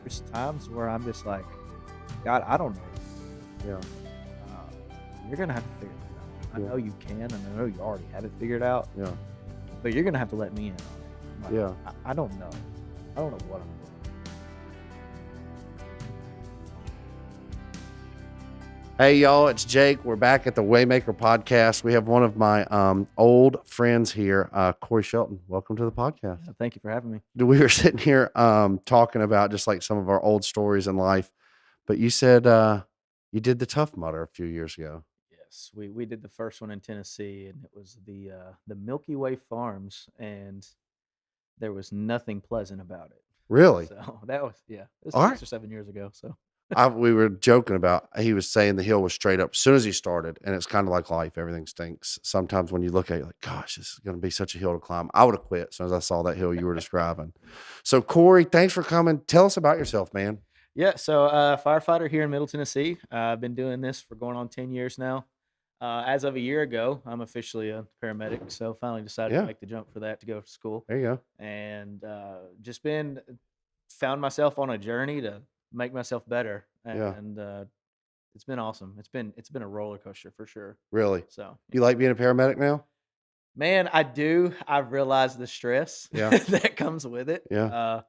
there's times where I'm just like, God, I don't know. Yeah. You're gonna have to figure it out. I Yeah. know you can, and I know you already have it figured out, Yeah. but you're gonna have to let me in on it. Like, Yeah. I don't know. I don't know what I'm doing. Hey, y'all, it's Jake. We're back at the Waymaker podcast. We have one of my old friends here, Corey Shelton. Welcome to the podcast. Yeah, thank you for having me. We were sitting here talking about just like some of our old stories in life, but you said you did the Tough Mudder a few years ago. Yes, we did the first one in Tennessee, and it was the Milky Way Farms, and there was nothing pleasant about it. Really? So that was it was All 6 or 7 years ago. So We were joking about, he was saying the hill was straight up as soon as he started, and it's kind of like life. Everything stinks. Sometimes when you look at it, like, gosh, this is going to be such a hill to climb. I would have quit as soon as I saw that hill you were describing. So, Corey, thanks for coming. Tell us about yourself, man. yeah, so firefighter here in Middle Tennessee. I've been doing this for going on 10 years now. As of a year ago, I'm officially a paramedic. So finally decided Yeah. to make the jump for that to go to school, There you go. and just been found myself on a journey to make myself better, Yeah. and it's been awesome. It's been a roller coaster for sure. Really? So You like being a paramedic now? man, I do. I've realized the stress Yeah. that comes with it. Yeah.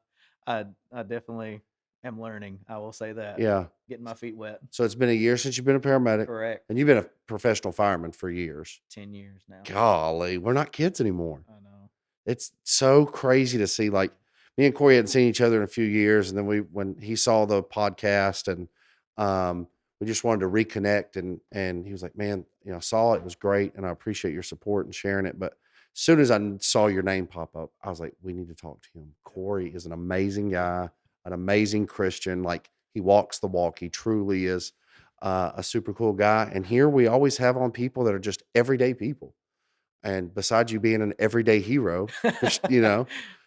I definitely am learning. I will say that. Yeah. Getting my feet wet. So it's been a year since you've been a paramedic, Correct. and you've been a professional fireman for years. 10 years now. Golly, we're not kids anymore. I know. It's so crazy to see. Like, me and Corey hadn't seen each other in a few years, and then when he saw the podcast, and we just wanted to reconnect, and he was like, "Man, I saw it. It was great, and I appreciate your support and sharing it." But as soon as I saw your name pop up, I was like, "We need to talk to him." Corey is an amazing guy, an amazing Christian. Like, he walks the walk. He truly is a super cool guy. And here we always have on people that are just everyday people. And besides you being an everyday hero,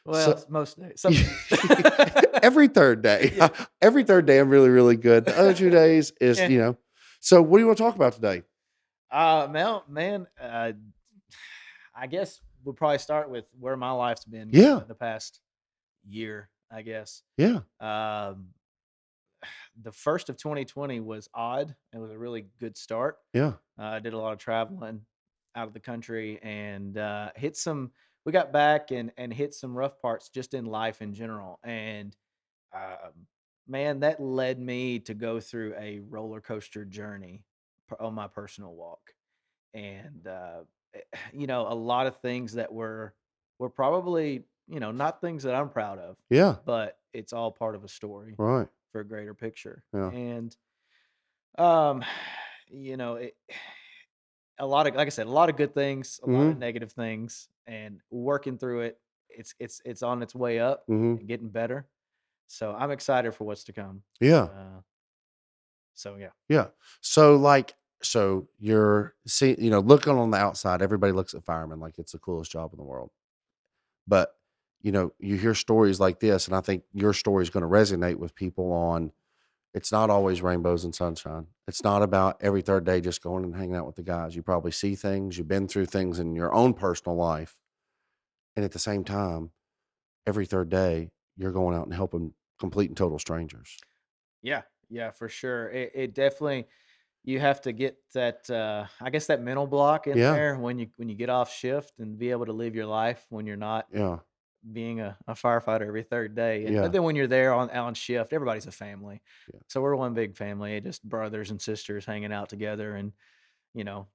Well, so most days. Some days. every third day, Yeah. every third day, I'm really, really good. The other 2 days is, Yeah. So what do you want to talk about today? Man, I guess we'll probably start with where my life's been Yeah. the past year, I guess. Yeah. The first of 2020 was odd. It was a really good start. Yeah. I did a lot of traveling out of the country, and we got back and hit some rough parts just in life in general. And man, that led me to go through a roller coaster journey on my personal walk. And a lot of things that were probably, not things that I'm proud of, Yeah. but it's all part of a story Right. for a greater picture. Yeah. And um, it, a lot of, like I said, a lot of good things, a lot of Mm-hmm. negative things, and working through it. It's on its way up Mm-hmm. and getting better. So I'm excited for what's to come. Yeah. So yeah. Yeah. So you're looking on the outside, everybody looks at firemen like it's the coolest job in the world. But, you hear stories like this, and I think your story is going to resonate with people on it's not always rainbows and sunshine. It's not about every third day just going and hanging out with the guys. You probably see things, you've been through things in your own personal life. And at the same time, every third day, you're going out and helping complete and total strangers. Yeah, yeah, for sure. It definitely, you have to get that I guess that mental block in Yeah. there when you get off shift and be able to live your life when you're not Yeah. being a firefighter every third day. Yeah. But then when you're there on shift, everybody's a family. Yeah. So we're one big family, just brothers and sisters hanging out together and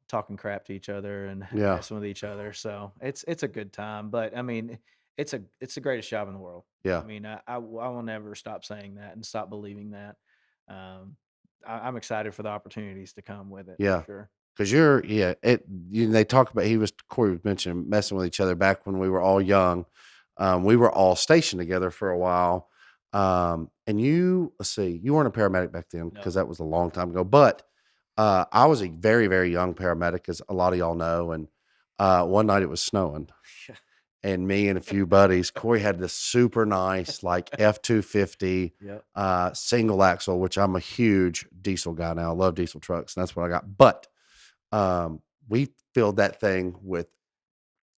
talking crap to each other and Yeah. messing with each other. So it's a good time. But I mean, it's the greatest job in the world. Yeah. I mean, I will never stop saying that and stop believing that. Um, I'm excited for the opportunities to come with it. Yeah. For sure. Because they talk about, Corey was mentioning messing with each other back when we were all young. We were all stationed together for a while. And let's see, you weren't a paramedic back then because No. that was a long time ago. But I was a very, very young paramedic, as a lot of y'all know. And one night it was snowing, and me and a few buddies, Corey had this super nice like F-250 Yep. single axle, which I'm a huge diesel guy now. I love diesel trucks, and that's what I got. But we filled that thing with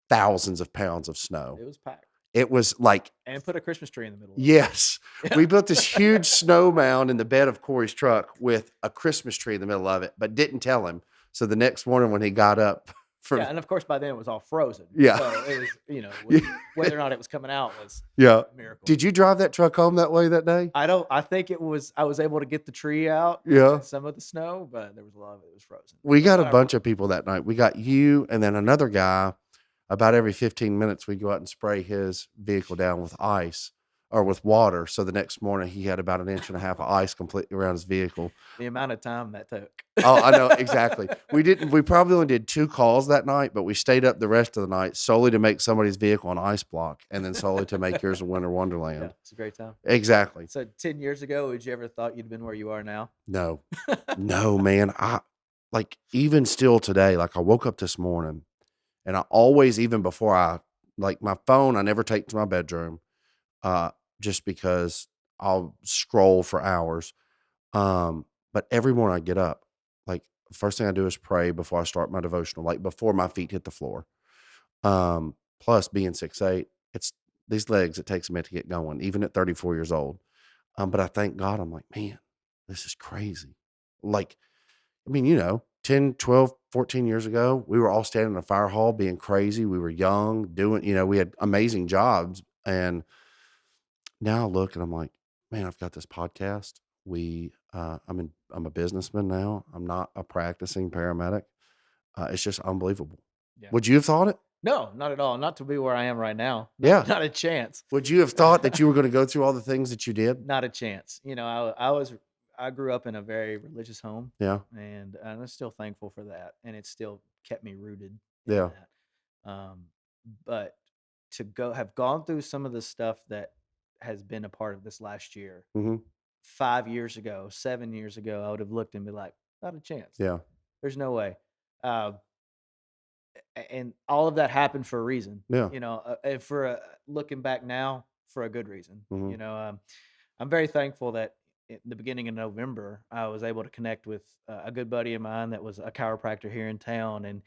thousands of pounds of snow. It was packed. It was like And put a Christmas tree in the middle of it. yes. Yeah. We built this huge snow mound in the bed of Corey's truck with a Christmas tree in the middle of it, but didn't tell him. So the next morning when he got up from Yeah, and of course, by then it was all frozen, yeah. so it was, Yeah. whether or not it was coming out was Yeah. a miracle. Did you drive that truck home that way that day? I think I was able to get the tree out Yeah. and some of the snow, but there was a lot of it was frozen. We I'm got a glad I bunch of people that night. We got you and then another guy. About every 15 minutes, we'd go out and spray his vehicle down with ice or with water. So the next morning, he had about an inch and a half of ice completely around his vehicle. the amount of time that took. Oh, I know exactly. We probably only did 2 calls that night, but we stayed up the rest of the night solely to make somebody's vehicle an ice block and then solely to make yours a winter Yeah, wonderland. it's a great time. Exactly. So 10 years ago, would you ever thought you'd been where you are now? No. No, man. I like even still today, like I woke up this morning and I always, even before I like my phone, I never take to my bedroom, uh, just because I'll scroll for hours. But every morning I get up, like first thing I do is pray before I start my devotional, like before my feet hit the floor. Plus being 6'8", it's these legs, it takes a minute to get going, even at 34 years old. But I thank God, I'm like, man, this is crazy. Like, I mean, 10, 12, 14 years ago, we were all standing in a fire hall being crazy. We were young, doing, we had amazing jobs. And now I look and I'm like, man, I've got this podcast. I'm a businessman now. I'm not a practicing paramedic. It's just unbelievable. Yeah. Would you have thought it? No, not at all. Not to be where I am right now. Yeah. Not a chance. Would you have thought that you were going to go through all the things that you did? Not a chance. I grew up in a very religious home, Yeah. and I'm still thankful for that, and it still kept me rooted in Yeah. that. But to go have gone through some of the stuff that has been a part of this last year, Hmm. 5 years ago, 7 years ago, I would have looked and be like, "Not a chance. Yeah. There's no way." Uh, and all of that happened for a reason, Yeah. and for looking back now for a good reason. Hmm. I'm very thankful that in the beginning of November, I was able to connect with a good buddy of mine that was a chiropractor here in town, and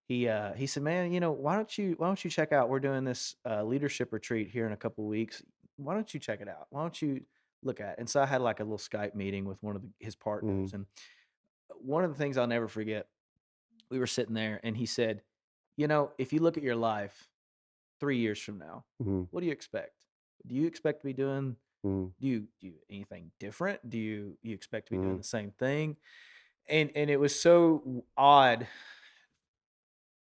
he said, "Man, why don't you check out? We're doing this leadership retreat here in a couple weeks. Why don't you check it out? Why don't you look at?" It? And so I had like a little Skype meeting with one of his Hmm. partners, and one of the things I'll never forget, we were sitting there, and he said, if you look at your life 3 years from now, Hmm. what do you expect? Do you expect to be doing Hmm. do you anything different? Do you expect to be doing Hmm. the same thing? And it was so odd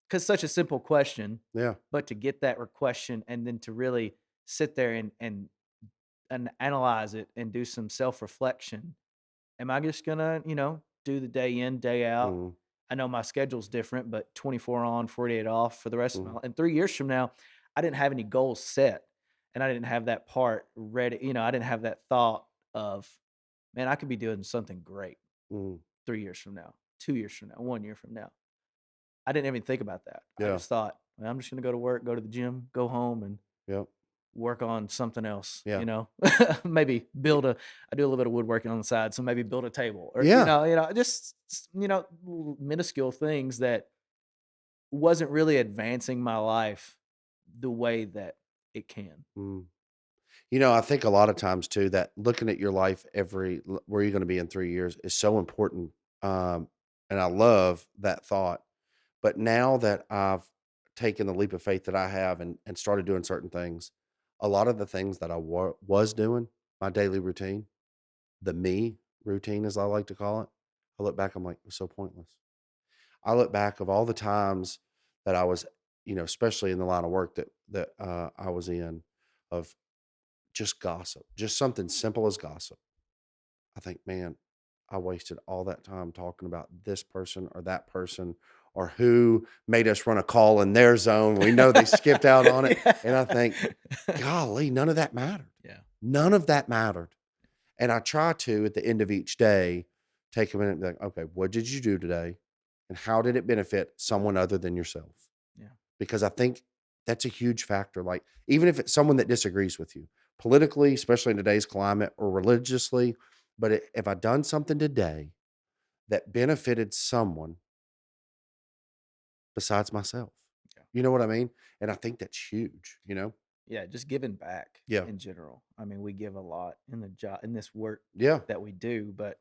because such a simple question, Yeah. but to get that question and then to really sit there and analyze it and do some self reflection. Am I just gonna, do the day in, day out? Hmm. I know my schedule's different, but 24 on, 48 off for the rest of my Hmm. life. And 3 years from now, I didn't have any goals set. And I didn't have that part ready. I didn't have that thought of, man, I could be doing something great Hmm. 3 years from now, 2 years from now, 1 year from now. I didn't even think about that. I Yeah. just thought, "Man, I'm just gonna go to work, go to the gym, go home, and Yep. work on something else." Yeah. Maybe I do a little bit of woodworking on the side, so maybe build a table or Yeah. just little minuscule things that wasn't really advancing my life the way that it can. Mm. I think a lot of times too that looking at your life where you're going to be in 3 years is so important. Um, and I love that thought. But now that I've taken the leap of faith that I have and started doing certain things, a lot of the things that I was doing, my daily routine, the me routine, as I like to call it, I look back, I'm like, it was so pointless. I look back of all the times that I was, especially in the line of work that I was in, of just gossip, just something simple as gossip. I think, man, I wasted all that time talking about this person or that person or who made us run a call in their zone. We know they skipped out on it. And I think, golly, none of that mattered. Yeah. None of that mattered. And I try to, at the end of each day, take a minute and be like, okay, what did you do today? And how did it benefit someone other than yourself? Yeah. Because I think that's a huge factor. Like, even if it's someone that disagrees with you politically, especially in today's climate, or religiously, but if I done something today that benefited someone besides myself, Yeah. you know what I mean? And I think that's huge, Yeah, just giving back Yeah. in general. I mean, we give a lot in the job in this work Yeah. that we do, but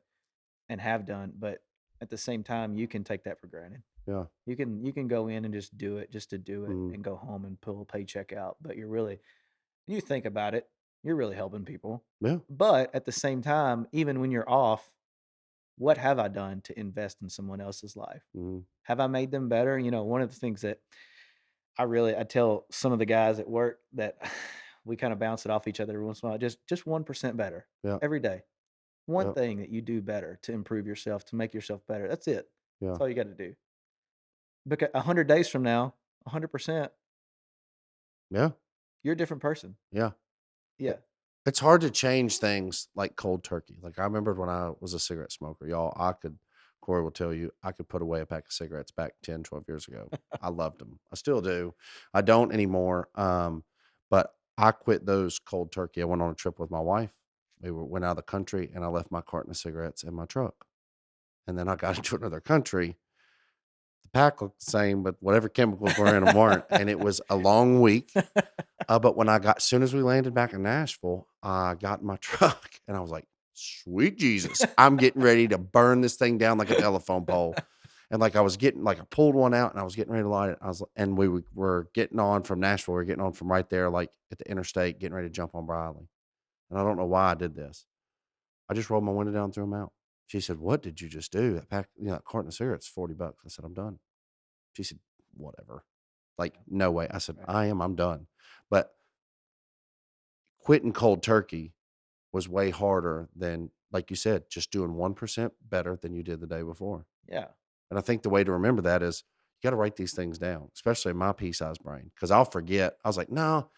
and have done, but at the same time, you can take that for granted. Yeah. You can go in and just do it just to do it Mhm. and go home and pull a paycheck out, but you think about it, you're really helping people. Yeah. But at the same time, even when you're off, what have I done to invest in someone else's life? Mhm. Have I made them better? One of the things that I tell some of the guys at work that we kind of bounce it off each other every once in a while, just 1% better Yeah. every day. One Yeah. thing that you do better to improve yourself, to make yourself better. That's it. That's Yeah. all you got to do. Because 100 days from now, 100%, Yeah. you're a different person. Yeah. Yeah. It's hard to change things like cold turkey. Like I remembered when I was a cigarette smoker, y'all, Corey will tell you, I could put away a pack of cigarettes back 10, 12 years ago. I loved them. I still do. I don't anymore. But I quit those cold turkey. I went on a trip with my wife. Went out of the country and I left my carton of cigarettes in my truck. And then I got into another country. The pack looked the same, but whatever chemicals were in them weren't. And it was a long week. But when soon as we landed back in Nashville, I got in my truck and I was like, sweet Jesus, I'm getting ready to burn this thing down like a telephone pole. And like I was getting, like I pulled one out and I was getting ready to light it. And were getting on from Nashville. We were getting on from right there, like at the interstate, getting ready to jump on Briley. And I don't know why I did this. I just rolled my window down and threw them out. She said, what did you just do? That pack, that carton of cigarettes, $40. I said, I'm done. She said, whatever. Like, Yeah. no way. I said, Right. I'm done. But quitting cold turkey was way harder than, like you said, just doing 1% better than you did the day before. Yeah. And I think the way to remember that is you got to write these things down, especially in my pea-sized brain, because I'll forget. I was like, no,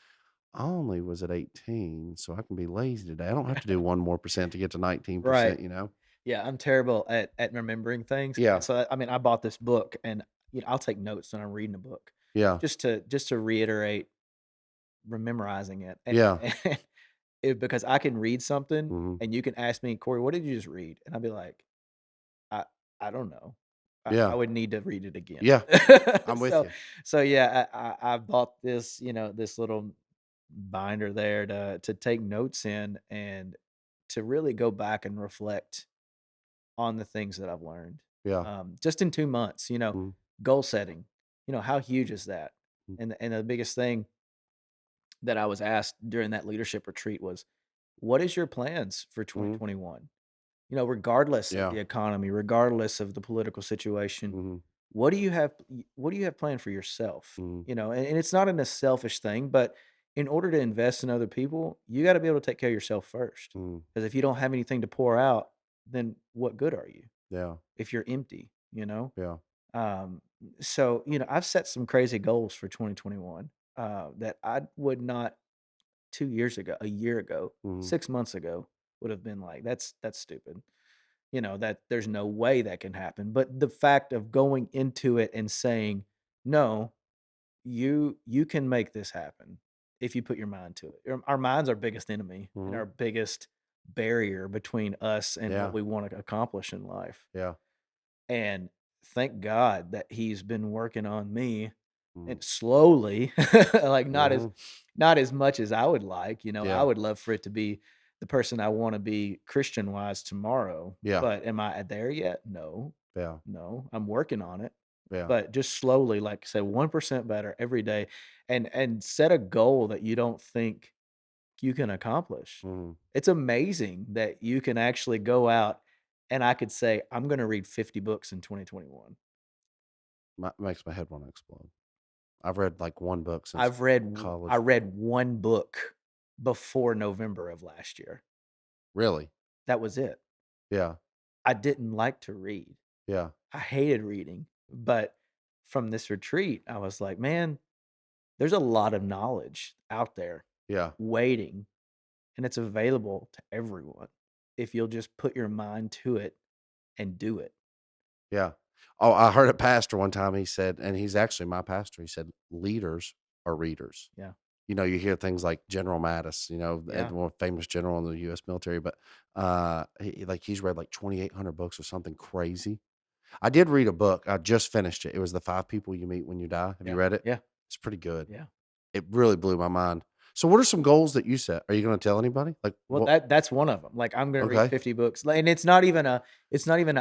I only was at 18, so I can be lazy today. I don't have to do one more percent to get to Right. 19%, you know? Yeah, I'm terrible at remembering things. Yeah. So I mean, I bought this book and I'll take notes when I'm reading a book Yeah. just to reiterate memorizing it. And, Yeah. because I can read something Hmm. and you can ask me, Corey, what did you just read? And I'll be like, I I don't know. I Yeah. would need to read it again. Yeah. I'm with so you. so yeah, I bought this, this little binder there to take notes in and to really go back and reflect on the things that I've learned. Yeah. Just in 2 months, Mhm. goal setting. How huge is that? Mhm. And the biggest thing that I was asked during that leadership retreat was, "What is your plans for Mhm. 2021?" Regardless of Yeah. the economy, regardless of the political situation, Mhm. what do you have planned for yourself? Mhm. And it's not in a selfish thing, but in order to invest in other people, you got to be able to take care of yourself first. Mhm. Because if you don't have anything to pour out, then what good are you Yeah. if you're empty? Yeah. Um, so I've set some crazy goals for 2021 that I would not 2 years ago, a year ago, Mhm. 6 months ago would have been like, that's stupid. That there's no way that can happen. But the fact of going into it and saying, no, you can make this happen if you put your mind to it. Our mind's our biggest enemy and Mhm. our biggest barrier between us and what Yeah. we want to accomplish in life. Yeah. And thank God that he's been working on me Mhm. and slowly, like Mhm. not as much as I would like. I Yeah. would love for it to be the person I want to be Christian wise tomorrow. Yeah. But am I there yet? No. Yeah. No. I'm working on it. Yeah. But just slowly, like I said, 1% better every day and set a goal that you don't think you can accomplish. Mhm. It's amazing that you can actually go out and I could say, I'm gonna read 50 books in 2021. Makes my head wanna explode. I've read, like, 1 book since I college. read 1 book before November of last year. Really? That was it. Yeah. I didn't like to read. Yeah. I hated reading, but from this retreat, I was like, "Man, there's a lot of knowledge out there Yeah. waiting, and it's available to everyone if you'll just put your mind to it and do it." Yeah. Oh, I heard a pastor one time, he said, and he's actually my pastor, he said, "Leaders are readers." Yeah. You hear things like General Mattis, the Yeah. more famous general in the US military, but, he's read, like, 2,800 books or something crazy. I did read a book, I just finished it. It was The 5 People You Meet When You Die. Have you Yeah. read it? Yeah. It's pretty good. Yeah. It really blew my mind. So what are some goals that you set? Are you gonna tell anybody? Like, Well, what that's one of them. Like, I'm gonna read okay, 50 books, and it's not even a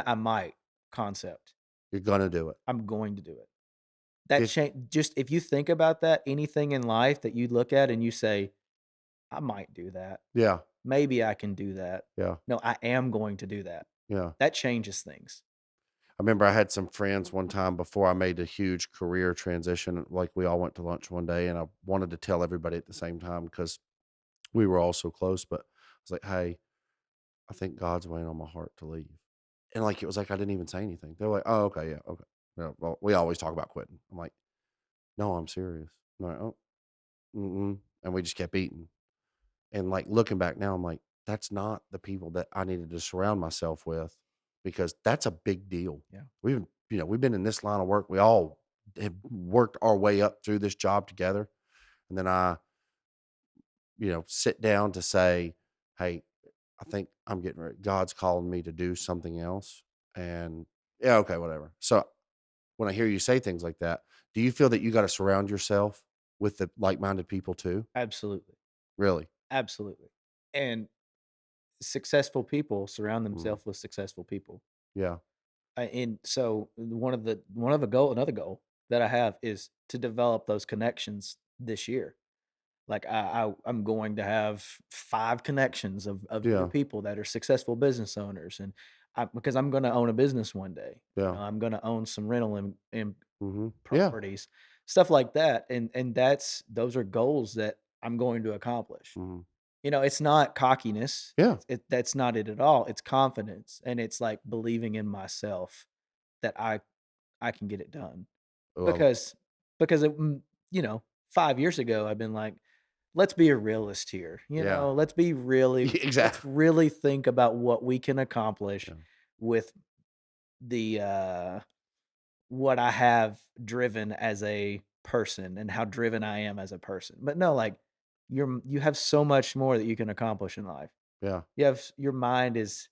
"I might" concept. you're gonna do it. I'm going to do it. That Fif change just if you think about that, anything in life that you look at and you say, "I might do that. yeah, Maybe I can do that. yeah, No, I am going to do that." yeah. That changes things. I remember I had some friends one time before I made a huge career transition, like, we all went to lunch one day, and I wanted to tell everybody at the same time because we were all so close, but I was like, "Hey, I think God's weighing on my heart to leave." And, like, it was like I didn't even say anything. They're like, "Oh, okay, yeah, okay." Yeah, well, we always talk about quitting. I'm like, "No, I'm serious." I'm like, "Oh, mm-mm," and we just kept eating. And, like, looking back now, I'm like, that's not the people that I needed to surround myself with because that's a big deal. Yeah. We've been in this line of work. We all have worked our way up through this job together. And then sit down to say, "Hey, I think I'm getting ready. God's calling me to do something else." And yeah, okay, whatever. So when I hear you say things like that, do you feel that you got to surround yourself with the like-minded people too? Absolutely. Really? Absolutely. And successful people surround Mm, themselves with successful people. yeah. And so one of a goal another goal that I have is to develop those connections this year. Like I'm going to have 5 connections of new Yeah. people that are successful business owners, and because I'm going to own a business one day. Yeah. I'm going to own some rental and Mhm. Yeah. properties, stuff like that, and those are goals that I'm going to accomplish. Mhm. It's not cockiness. Yeah. That's not it at all. It's confidence, and it's like believing in myself that I can get it done. Well, Because because it, 5 years ago, I've been like, let's be a realist here. yeah. Let's Exactly. really think about what we can accomplish Yeah. with the what I have driven as a person and how driven I am as a person. But no, like you have so much more that you can accomplish in life. Yeah. Your mind is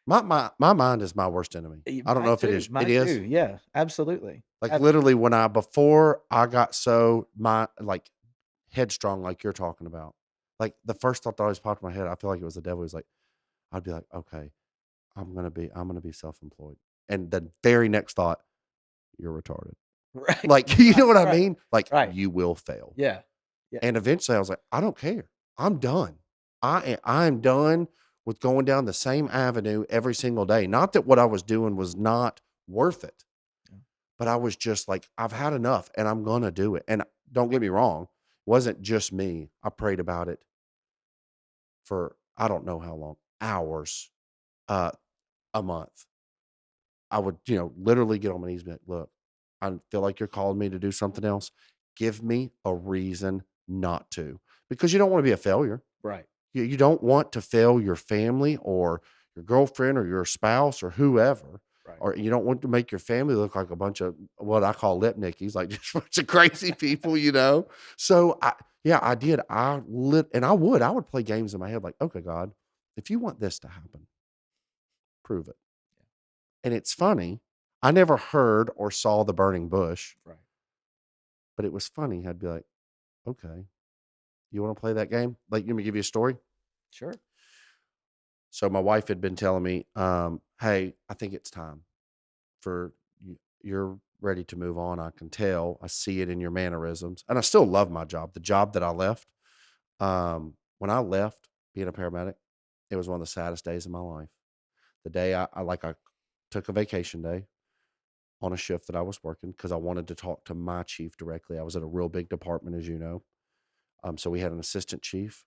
My mind is my worst enemy. I don't know mine if it too. is. It Mine is. too. Yeah, absolutely. Like, literally, Absolutely. when I before I got so like, headstrong like you're talking about, like, the first thought that always popped in my head, I feel like it was the devil, was like, I'd be like, "Okay, I'm gonna be self-employed." And the very next thought, "You're retarded." Right. Like, you know Right. what I Right. mean? Like, Right. "You will fail." Yeah. Yeah. And eventually I was like, "I don't care. I'm done. I'm done with going down the same avenue every single day." Not that what I was doing was not worth it, Yeah. but I was just like, "I've had enough and I'm gonna do it." And don't get me wrong, it wasn't just me. I prayed about it for I don't know how long, hours, uh, a month. I would, literally get on my knees and be like, "Look, I feel like you're calling me to do something else. Give me a reason not to." Because you don't wanna be a failure. Right. You don't want to fail your family or your girlfriend or your spouse or whoever, Right. or you don't want to make your family look like a bunch of what I call lip nickies, like just a bunch of crazy people, you know? So yeah, I did. And I would play games in my head like, okay, God, if you want this to happen, prove it. And it's funny. I never heard or saw the burning bush, Right. but it was funny. I'd be like, okay, you want to play that game? Like, let me give you a story. Sure. So my wife had been telling me, "Hey, I think it's time for you. You're ready to move on. I can tell. I see it in your mannerisms." And I still love my job. The job that I left, when I left being a paramedic, it was one of the saddest days of my life. The day I took a vacation day on a shift that I was working because I wanted to talk to my chief directly. I was at a real big department, as you know. So we had an assistant chief,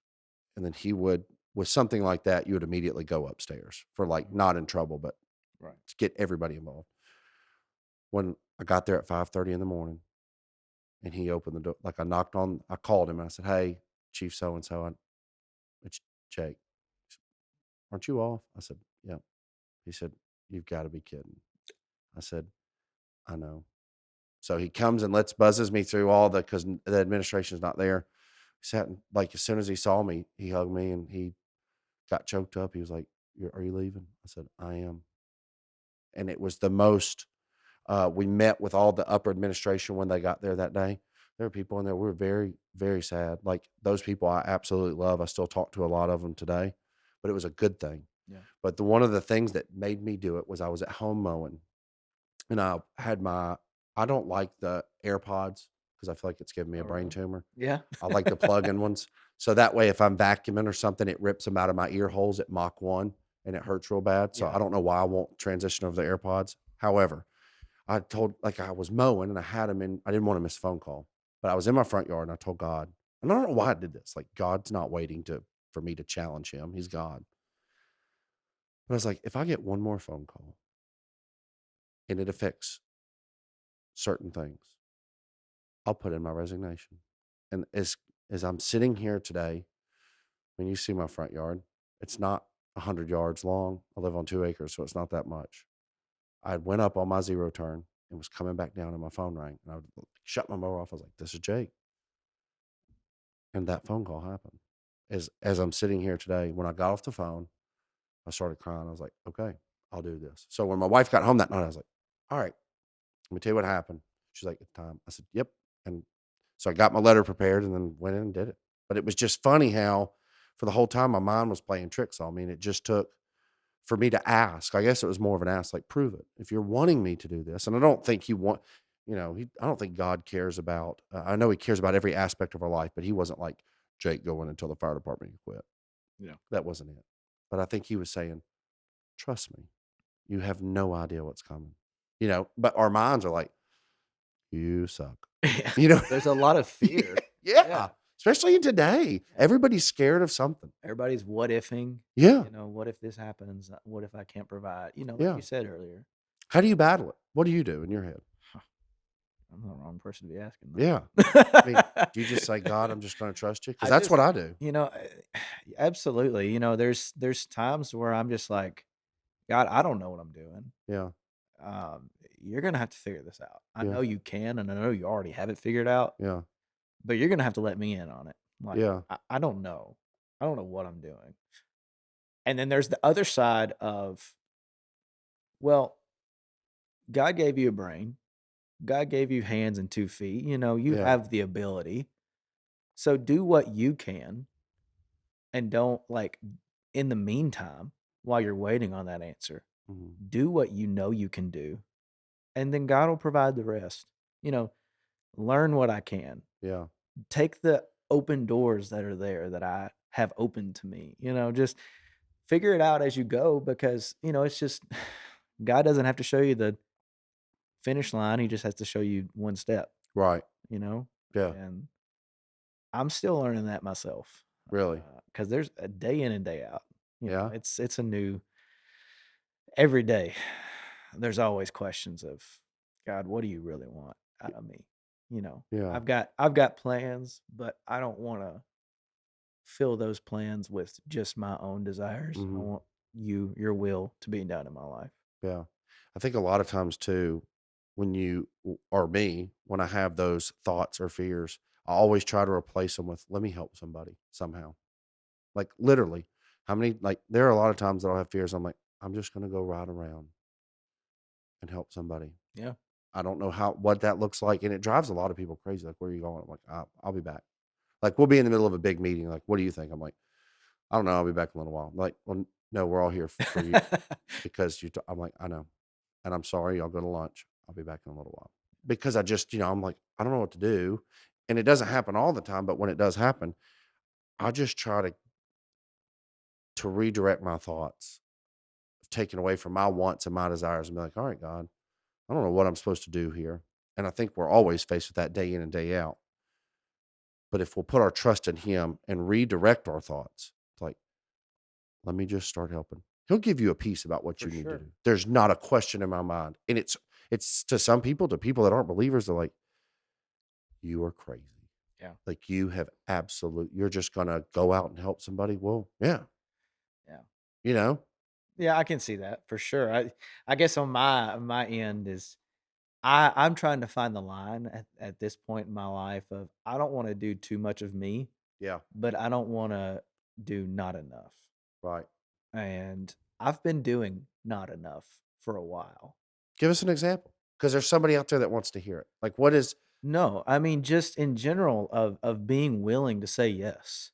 and then he would, with something like that, you would immediately go upstairs for, like, Mhm. not in trouble, but Right. to get everybody involved. When I got there at 5:30 in the morning and he opened the door, like, I called him and I said, "Hey, Chief so and so, it's Jake. Aren't you off?" I said, "Yeah." He said, "You've got to be kidding." I said, "I know." So he comes and buzzes me through all because the administration's not there. He sat and, like, as soon as he saw me, he hugged me and he got choked up. He was like, Are you leaving?" I said, "I am." And it was the most, we met with all the upper administration when they got there that day. There are people in there, we're very, very sad. Like, those people I absolutely love. I still talk to a lot of them today, but it was a good thing. Yeah. But the one of the things that made me do it was I was at home mowing, and I don't like the AirPods because I feel like it's giving me Oh, a brain really? tumor. Yeah. I like the plug-in ones. So that way, if I'm vacuuming or something, it rips them out of my ear holes at Mach 1 and it hurts real bad. So Yeah. I don't know why I won't transition over the AirPods. However, like I was mowing and I had them in, I didn't want to miss a phone call, but I was in my front yard and I told God, and I don't know why I did this. Like, God's not waiting for me to challenge him. He's God. But I was like, if I get one more phone call and it affects certain things, I'll put in my resignation. And as I'm sitting here today, when you see my front yard, it's not 100 yards long. I live on 2 acres, so it's not that much. I went up on my zero turn and was coming back down and my phone rang and I would shut my mower off. I was like, this is Jake. And that phone call happened. As I'm sitting here today, when I got off the phone, I started crying. I was like, okay, I'll do this. So when my wife got home that night, I was like, all right, let me tell you what happened. She's like, at the time, I said, yep. And so I got my letter prepared and then went in and did it. But it was just funny how for the whole time my mind was playing tricks on me. And it just took for me to ask. I guess it was more of an ask, like, prove it. If you're wanting me to do this, and I don't think I don't think God cares about, I know he cares about every aspect of our life, but he wasn't like, Jake, go in and tell the fire department you quit. Yeah. That wasn't it. But I think he was saying, trust me, you have no idea what's coming, but our minds are like, you suck, Yeah. you know? There's a lot of fear. Yeah. Yeah. Especially in today, Yeah. everybody's scared of something. Everybody's what ifing, Yeah. what if this happens? What if I can't provide? Like Yeah. you said earlier. How do you battle it? What do you do in your head? Huh, I'm the wrong person to be asking Yeah. I mean, that. do you just say, God, I'm just going to trust you? Cause I that's just, what I do. absolutely. There's times where I'm just like, God, I don't know what I'm doing. Yeah. You're gonna have to figure this out. I Yeah. know you can, and I know you already have it figured out, Yeah. but you're gonna have to let me in on it. Like, Yeah. I don't know. I don't know what I'm doing. And then there's the other side of, well, God gave you a brain. God gave you hands and 2 feet. You Yeah. have the ability. So do what you can and don't like in the meantime, while you're waiting on that answer, Mhm. do what you know you can do, and then God will provide the rest. You know, learn what I can. Yeah. Take the open doors that are there that I have opened to me. Just figure it out as you go because, it's just God doesn't have to show you the finish line. He just has to show you one step, Right. you know? Yeah. And I'm still learning that myself, Really. because there's a day in and day out. Yeah. It's a new every day. There's always questions of, God, what do you really want out of me? Yeah. I've got plans, but I don't want to fill those plans with just my own desires. I Mhm. want your will to be done in my life. Yeah. I think a lot of times too, when or me, when I have those thoughts or fears, I always try to replace them with, let me help somebody somehow. Like, literally, there are a lot of times that I'll have fears. I'm like, I'm just going to go ride around and help somebody. Yeah. I don't know what that looks like. And it drives a lot of people crazy. Like, where are you going? I'm like, I'll be back. Like, we'll be in the middle of a big meeting. Like, what do you think? I'm like, I don't know. I'll be back in a little while. Like, well, no, we're all here for you because I'm like, I know. And I'm sorry. I'll go to lunch. I'll be back in a little while because I just, I'm like, I don't know what to do. And it doesn't happen all the time. But when it does happen, I just try to redirect my thoughts, taken away from my wants and my desires and be like, all right, God, I don't know what I'm supposed to do here. And I think we're always faced with that day in and day out. But if we'll put our trust in him and redirect our thoughts, it's like, let me just start helping. He'll give you a peace about what For you need to sure. do. There's not a question in my mind. And it's to some people, to people that aren't believers, they're like, you are crazy. Yeah. Like, you're just gonna go out and help somebody. Well, yeah, Yeah. you know? Yeah, I can see that for sure. I guess on my end is I'm trying to find the line at this point in my life of I don't want to do too much of me, Yeah, but I don't want to do not enough. right. And I've been doing not enough for a while. Give us an example. Because there's somebody out there that wants to hear it. Like, what is No, I mean, just in general of being willing to say yes.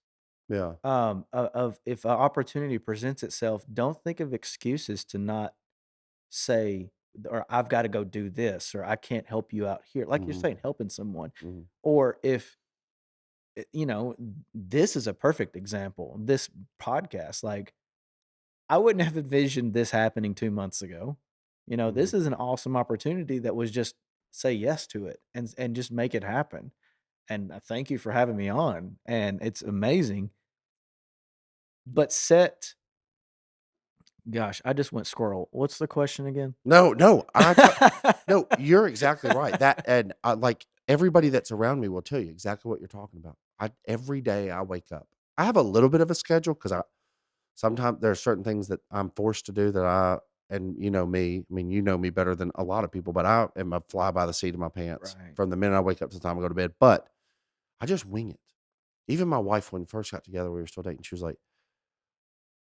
Yeah. Of if an opportunity presents itself, don't think of excuses to not say, or I've got to go do this, or I can't help you out here. Like you're Mhm. saying, helping someone. Mhm. Or if, this is a perfect example. This podcast, like, I wouldn't have envisioned this happening 2 months ago. This Mhm. is an awesome opportunity that was just say yes to it and just make it happen. And I thank you for having me on. And it's amazing. But gosh, I just went squirrel. What's the question again? No, no, no, you're exactly right. That and like everybody that's around me will tell you exactly what you're talking about. Every day I wake up. I have a little bit of a schedule because I sometimes there are certain things that I'm forced to do that and you know me, I mean, you know me better than a lot of people, but I am a fly by the seat of my pants Right. from the minute I wake up to the time I go to bed. But I just wing it. Even my wife, when we first got together, we were still dating. She was like,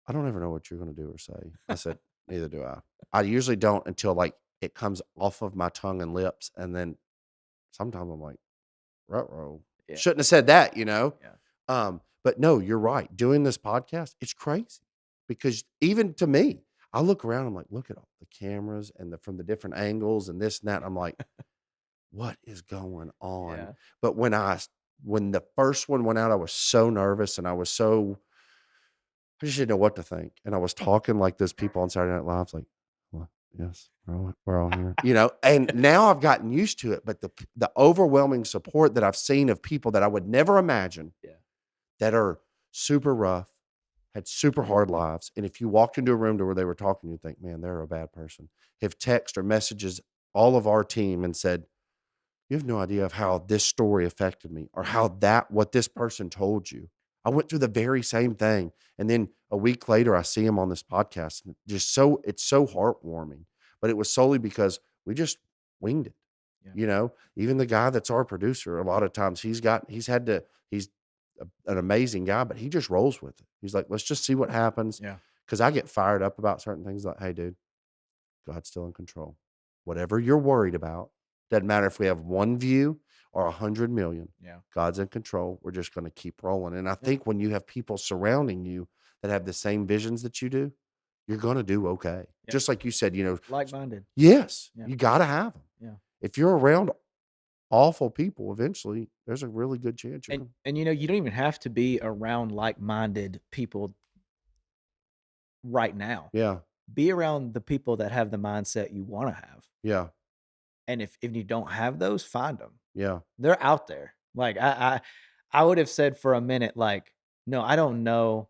I don't ever know what you're going to do or say. I said, neither do I. I usually don't until like it comes off of my tongue and lips. And then sometimes I'm like, ruh-roh. Yeah. Shouldn't have said that, you know? Yeah. But no, you're right. Doing this podcast, it's crazy because even to me, I look around, I'm like, look at all the cameras and from the different angles and this and that. I'm like, what is going on? Yeah. But when the first one went out, I was so nervous and I just didn't know what to think, and I was talking like those people on Saturday Night Live, like, "Well, yes, we're all here," and now I've gotten used to it, but the overwhelming support that I've seen of people that I would never imagine Yeah. that are super rough, had super hard lives, and if you walked into a room to where they were talking, you'd think, "Man, they're a bad person," have text or messages all of our team and said, you have no idea of how this story affected me or how what this person told you. I went through the very same thing. And then a week later, I see him on this podcast. And it's so heartwarming. But it was solely because we just winged it. Yeah. Even the guy that's our producer, a lot of times he's an amazing guy, but he just rolls with it. He's like, let's just see what happens. Yeah. Cause I get fired up about certain things like, hey, dude, God's still in control. Whatever you're worried about, doesn't matter if we have one view or 100 million. Yeah. God's in control. We're just going to keep rolling. And I Yeah. think when you have people surrounding you that have the same visions that you do, you're going to do okay. Yeah. Just like you said, Like-minded. yes, Yeah. you got to have them. Yeah. If you're around awful people, eventually there's a really good chance you're And going to. and you don't even have to be around like-minded people right now. Yeah. Be around the people that have the mindset you wanna have. Yeah. And if you don't have those, find them. Yeah. They're out there. Like, I would have said for a minute, like, "No, I don't know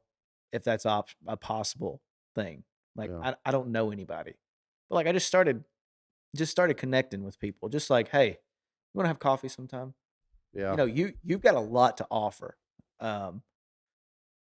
if that's a possible thing." Like, Yeah. I don't know anybody. But, like, I just started connecting with people, just like, "Hey, you wanna have coffee sometime?" Yeah. You've got a lot to offer. Um,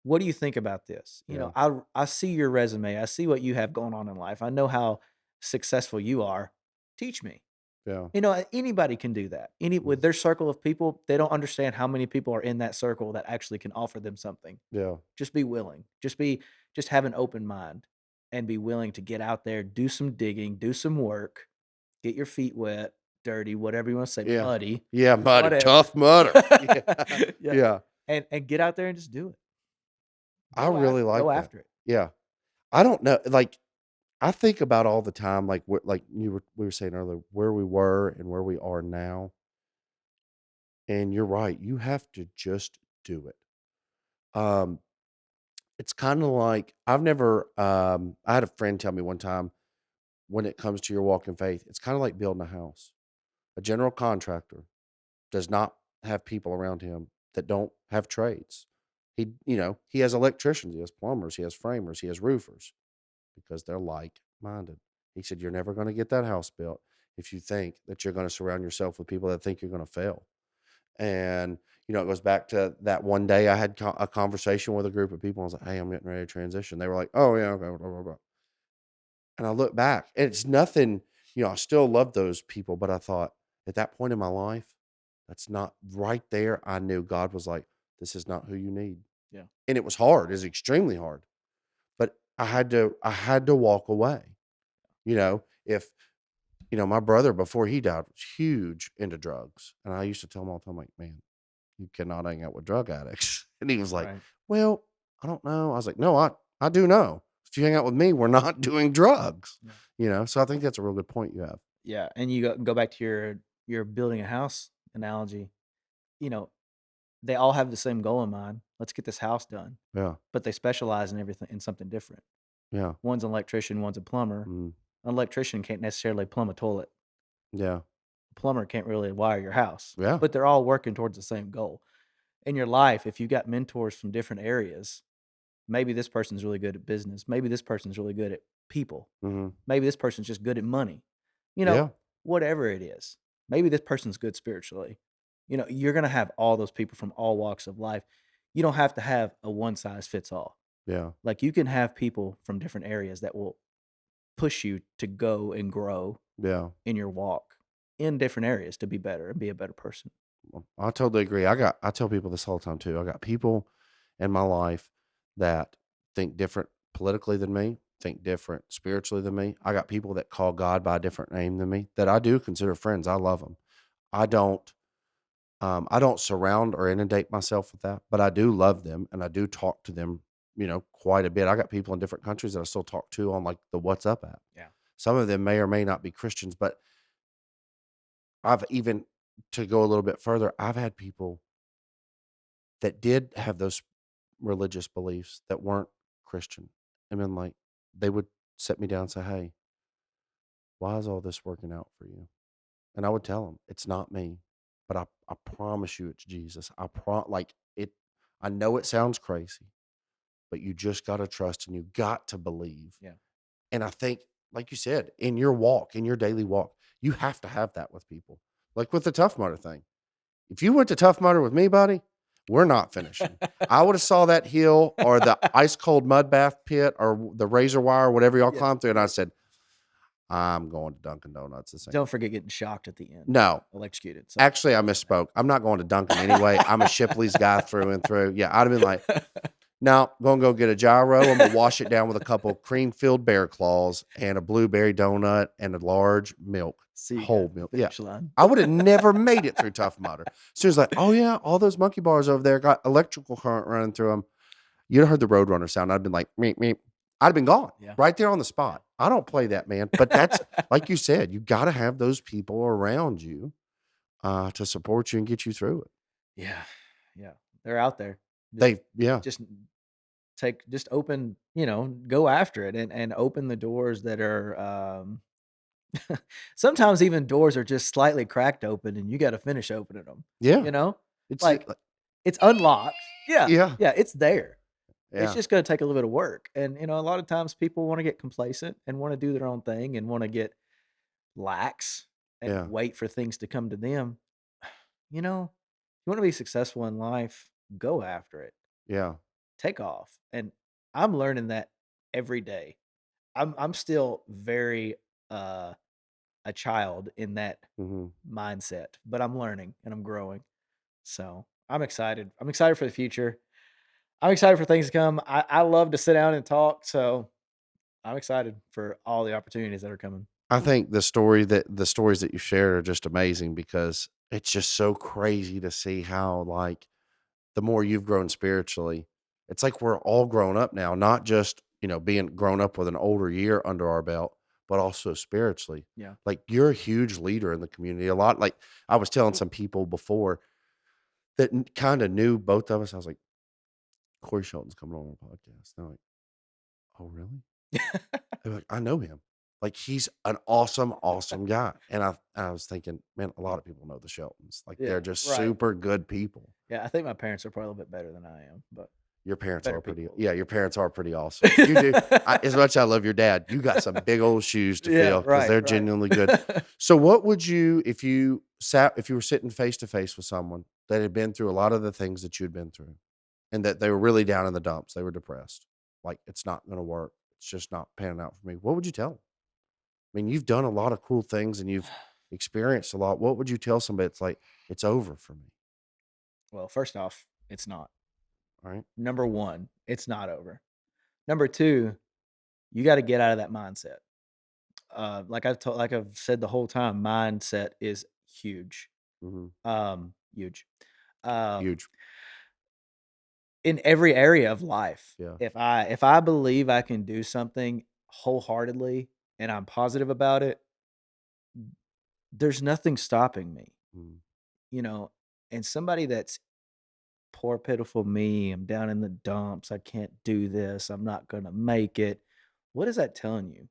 what do you think about this? Yeah. I see your resume. I see what you have going on in life. I know how successful you are. Teach me. Yeah. Anybody can do that. Any with Mhm. their circle of people, they don't understand how many people are in that circle that actually can offer them something. Yeah. Just be willing. Just have an open mind and be willing to get out there, do some digging, do some work, get your feet wet, dirty, whatever you want to say, Yeah. muddy, Yeah. Muddy, whatever. tough mudder. Yeah. Yeah. Yeah. And get out there and just do it. I really Go like that. after it. Yeah. I don't know, like, I think about all the time, like, like we were saying earlier, where we were and where we are now, and you're right, you have to just do it. Um, it's kinda like I had a friend tell me one time, when it comes to your walk in faith, it's kinda like building a house. A general contractor does not have people around him that don't have trades. He has electricians, he has plumbers, he has framers, he has roofers. Because they're like-minded. He said, "You're never gonna get that house built if you think that you're gonna surround yourself with people that think you're gonna fail." And, it goes back to that one day I had a conversation with a group of people. I was like, "Hey, I'm getting ready to transition." They were like, "Oh, yeah, okay, blah, blah, blah." And I look back, and it's nothing, I still love those people, but I thought, at that point in my life, that's not right there. I knew God was like, "This is not who you need." Yeah. And it was hard. It was extremely hard. But I had to walk away. If my brother before he died was huge into drugs, and I used to tell him all the time, like, "Man, you cannot hang out with drug addicts." And he was like, Right. "Well, I don't know." I was like, "No, I do know. If you hang out with me, we're not doing drugs." Yeah. So I think that's a real good point you have. Yeah, and you go back to your building a house analogy, you know, they all have the same goal in mind, "Let's get this house done," Yeah, but they specialize in something different. yeah, One's an electrician, one's a plumber. mm, An electrician can't necessarily plumb a toilet. yeah, A plumber can't really wire your house, yeah, but they're all working towards the same goal. In your life, if you got mentors from different areas, maybe this person's really good at business, maybe this person's really good at people, mhm, maybe this person's just good at money. You know, yeah, whatever it is. Maybe this person's good spiritually. You're gonna have all those people from all walks of life. You don't have to have a one size fits all. yeah, Like, you can have people from different areas that will push you to go and grow yeah. in your walk in different areas to be better and be a better person. Well, I totally agree. I tell people this all the time too. I got people in my life that think different politically than me, think different spiritually than me. I got people that call God by a different name than me that I do consider friends. I love them. I don't I don't surround or inundate myself with that, but I do love them and I do talk to them, quite a bit. I got people in different countries that I still talk to on like the WhatsApp app. Yeah. Some of them may or may not be Christians, but I've even to go a little bit further, I've had people that did have those religious beliefs that weren't Christian. And then like they would sit me down and say, "Hey, why is all this working out for you?" And I would tell them, "It's not me, but I promise you it's Jesus. Like it I know it sounds crazy, but you just got to trust and you got to believe." Yeah. And I think like you said, in your walk, in your daily walk, you have to have that with people. Like with the Tough Mudder thing. If you went to Tough Mudder with me, buddy, we're not finishing. I would have saw that hill or the ice cold mud bath pit or the razor wire, whatever y'all Yeah, climbed through, and I yeah. said, "I'm going to Dunkin' Donuts this ain't." Don't forget getting shocked at the end or No, electrocuted, sorry. actually, I misspoke. I'm not going to Dunkin' anyway. I'm a Shipley's guy through and through. Yeah, I'd have been like, "No, gonna go get a gyro. I'm gonna wash it down with a couple cream filled bear claws and a blueberry donut and a large milk, See you guys whole at the milk." Yeah. finish line. I would have never made it through Tough Mudder. So it's like, "Oh yeah, all those monkey bars over there got electrical current running through them." You'd have heard the Roadrunner sound. I'd been like, meep, meep. I'd have been gone Yeah, right there on the yeah. spot. I don't play that, man. But that's like you said, you got to have those people around you to support you and get you through it. Yeah, yeah. They're out there. Just Yeah, just just open, go after it and open the doors that are, sometimes even doors are just slightly cracked open and you gotta finish opening them. yeah. you know? It's Like, it's unlocked. Yeah, yeah, yeah, it's there. It's yeah, just gonna take a little bit of work, and, a lot of times people wanna get complacent and wanna do their own thing and wanna get lax and yeah, wait for things to come to them. You wanna be successful in life, go after it. yeah. Take off, and I'm learning that every day. I'm still very, uh, a child in that Hmm. mindset, but I'm learning and I'm growing. So, I'm excited. I'm excited for the future. I'm excited for things to come. I love to sit down and talk, so I'm excited for all the opportunities that are coming. I think the stories that you shared are just amazing because it's just so crazy to see how like the more you've grown spiritually, it's like we're all grown up now, not just, being grown up with an older year under our belt, but also spiritually. Yeah. Like you're a huge leader in the community. A lot like I was telling some people before that kind of knew both of us. I was like, Corey Shelton's coming on our podcast. They're like, "Oh, really?" They're like, "I know him. Like he's an awesome, awesome guy." And I was thinking, man, a lot of people know the Sheltons. Like they're Yeah, just right. super good people. Yeah, I think my parents are probably a little bit better than I am, but Your parents better are pretty people yeah, overall. your parents are pretty awesome. You do as much as I love your dad, you got some big old shoes to Yeah, fill because 'cause right, they're right. genuinely good. So what would you if you were sitting face to face with someone that had been through a lot of the things that you'd been through and that they were really down in the dumps, they were depressed, like, "It's not gonna work. It's just not panning out for me." What would you tell 'em? I mean, you've done a lot of cool things and you've experienced a lot. What would you tell somebody that's like, "It's over for me," Well, first off, it's not. right? Number 1, it's not over. Number 2, you gotta get out of that mindset. like I've said the whole time, mindset is huge. Mhm. Huge. Um, Huge. in every area of life. Yeah. If I believe I can do something wholeheartedly and I'm positive about it, there's nothing stopping me, Mm. you know. And somebody that's poor, pitiful me, I'm down in the dumps, I can't do this, I'm not gonna make it. What is that telling you?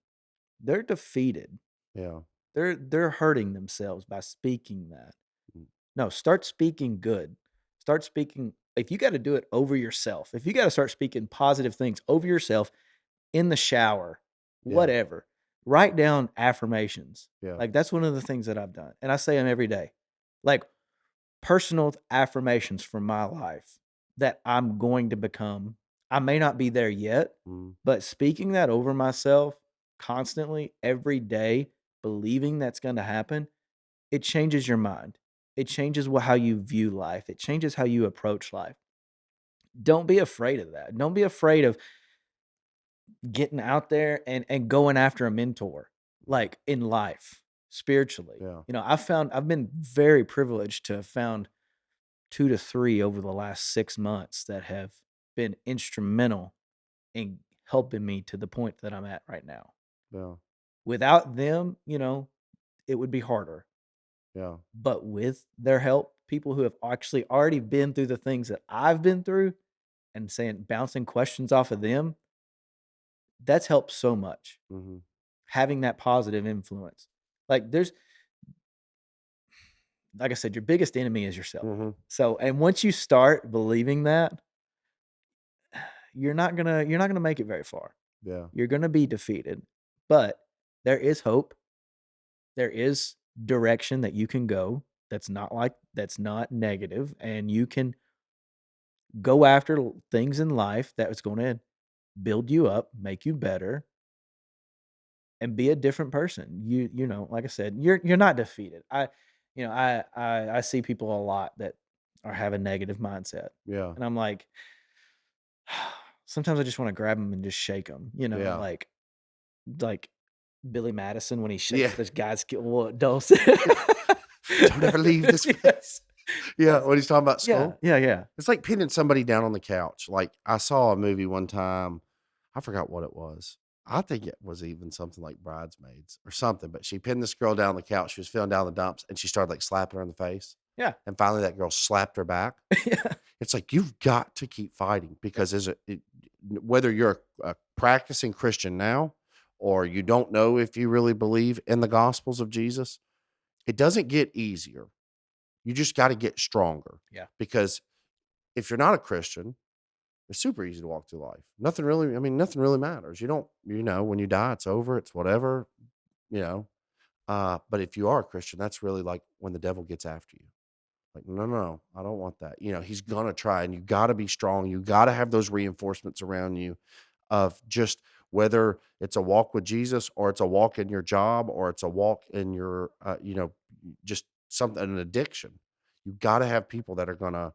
They're defeated. Yeah. They're hurting themselves by speaking that. Mm. No, start speaking good. Start speaking if you gotta do it over yourself, if you gotta start speaking positive things over yourself in the shower, Yeah. whatever, write down affirmations. Yeah. Like, that's one of the things that I've done, and I say them every day. Like, personal affirmations for my life that I'm going to become. I may not be there yet, Mm. but speaking that over myself constantly every day, believing that's going to happen, it changes your mind. It changes how you view life. It changes how you approach life. Don't be afraid of that. Don't be afraid of getting out there and going after a mentor like in life, spiritually. Yeah. I've been very privileged to have found 2 to 3 over the last 6 months that have been instrumental in helping me to the point that I'm at right now. Yeah. Without them, it would be harder, Yeah. but with their help, people who have actually already been through the things that I've been through and saying bouncing questions off of them, that's helped so much, Mhm. having that positive influence. Like, like I said, your biggest enemy is yourself. Mhm. So, and once you start believing that, you're not gonna make it very far. Yeah. You're gonna be defeated, but there is hope. There is direction that you can go that's not negative, and you can go after things in life that is going to build you up, make you better, and be a different person. Like I said, you're not defeated. I see people a lot that are have a negative mindset, Yeah. and I'm like, sometimes I just want to grab them and just shake them. Yeah. Like Billy Madison when he Yeah. shakes this guy's well, don't say Don't ever leave this Yeah. place. Yeah, Yes. when he's talking about Yeah, school. yeah, yeah. It's like pinning somebody down on the couch. Like, I saw a movie one time, I forgot what it was. I think it was even something like Bridesmaids or something, but she pinned this girl down on the couch. She was feeling down the dumps, and she started, like, slapping her in the face, Yeah. and finally that girl slapped her back. Yeah. It's like, you've got to keep fighting because whether you're a practicing Christian now or you don't know if you really believe in the gospels of Jesus, it doesn't get easier. You just got to get stronger Yeah. because if you're not a Christian, it's super easy to walk through life. Nothing really matters. You don't, when you die, it's over, it's whatever, you know. But if you are a Christian, that's really like when the devil gets after you. Like, no, no, I don't want that. He's gonna try, and you gotta be strong. You gotta have those reinforcements around you of just whether it's a walk with Jesus or it's a walk in your job or it's a walk in your, just something, an addiction. You gotta have people that are gonna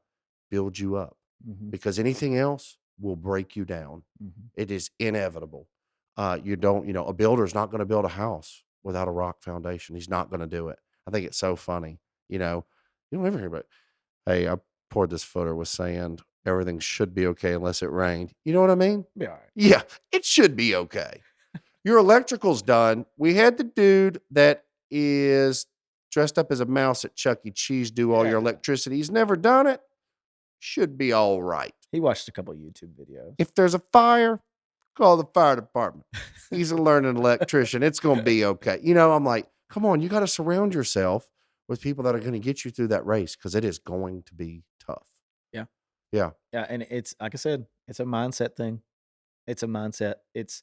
build you up Mhm, because anything else will break you down. mhm. It is inevitable. You don't, a builder's not going to build a house without a rock foundation. He's not going to do it. I think it's so funny. You don't ever hear about, hey, I poured this footer with sand. Everything should be okay unless it rained. You know what I mean? Be alright. Yeah, it should be okay. Your electrical's done. We had the dude that is dressed up as a mouse at Chuck E. Cheese do all your Yeah. electricity. He's never done it. Should be all right. He watched a couple YouTube videos. If there's a fire, call the fire department. He's a learning electrician. It's going to be okay. I'm like, come on, you got to surround yourself with people that are going to get you through that race because it is going to be tough. Yeah. Yeah. Yeah, and it's like I said, it's a mindset thing. It's a mindset. It's,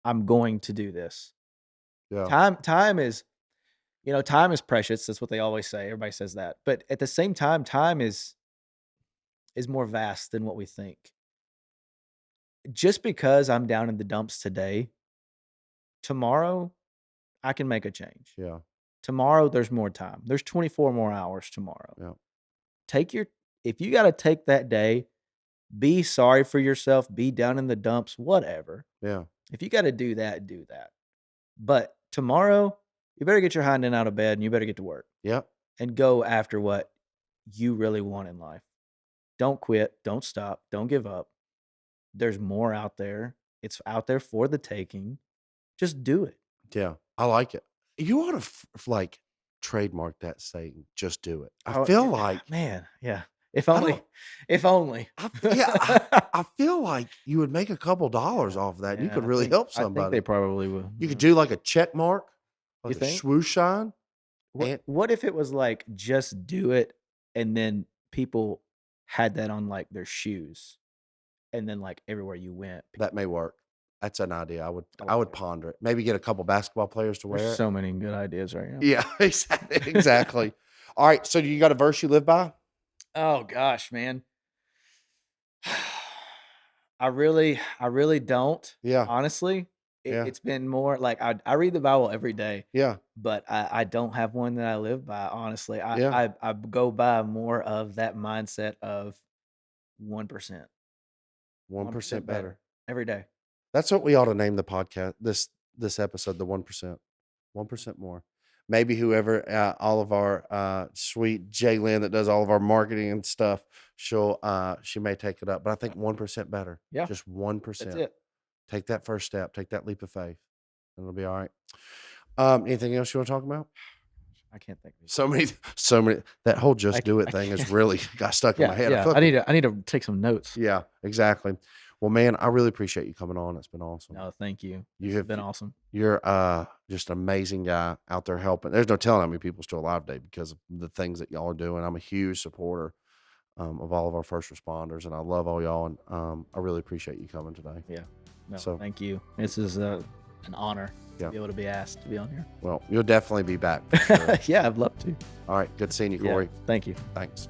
"I'm going to do this." Yeah. Time is precious, that's what they always say, everybody says that, but at the same time, time is more vast than what we think. Just because I'm down in the dumps today, tomorrow, I can make a change. Yeah. Tomorrow, there's more time. There's 24 more hours tomorrow. Yeah. Take your if you gotta take that day, be sorry for yourself, be down in the dumps, whatever. Yeah. If you gotta do that, do that. But tomorrow, you better get your hind end out of bed and you better get to work Yep. and go after what you really want in life. Don't quit. Don't stop. Don't give up. There's more out there. It's out there for the taking. Just do it. Yeah. I like it. You ought to like trademark that saying, just do it. I Oh, feel yeah, like man, yeah. If I only, don't if only. I feel like you would make a couple dollars off of that. And you Yeah, could really help I think they somebody. probably will. You could Yeah. do like a check mark, You like a think? swoosh shine. What And what if it was like just do it and then people had that on like their shoes and then like everywhere you went, that may work. That's an idea. I I love would it. ponder it. Maybe get a couple basketball players to There's wear it. so many good ideas right now. Yeah, exactly. All right. So you got a verse you live by? Oh gosh, man. I really don't. Yeah. Honestly, Yeah. it's been more like I read the Bible every day, Yeah. but I don't have one that I live by. Honestly, Yeah. I go by more of that mindset of 1%, 1% 1% better better. every day. That's what we ought to name the podcast, this episode, the 1%. 1% more. Maybe whoever, all of our sweet Jalen that does all of our marketing and stuff, she may take it up. But I think 1% better. Yeah, Just that's 1%. it. Take that first step. Take that leap of faith, and it'll be all right. Anything else you want to talk about? I can't think of it. So many. That whole I just do it I thing has can't. really got stuck in my Yeah, head. yeah. I need to take some notes. Yeah, exactly. Well, man, I really appreciate you coming on. It's been awesome. No, thank you. You It's have been awesome. You're just an amazing guy out there helping. There's no telling how many people still alive today because of the things that y'all are doing. I'm a huge supporter of all of our first responders, and I love all y'all. And I really appreciate you coming today. Yeah. No, So- thank you. This is an honor Yeah. to be able to be asked to be on here. Well, you'll definitely be back for sure. Yeah, I'd love to. All right, good seeing you, Yeah, Corey. thank you. Thanks.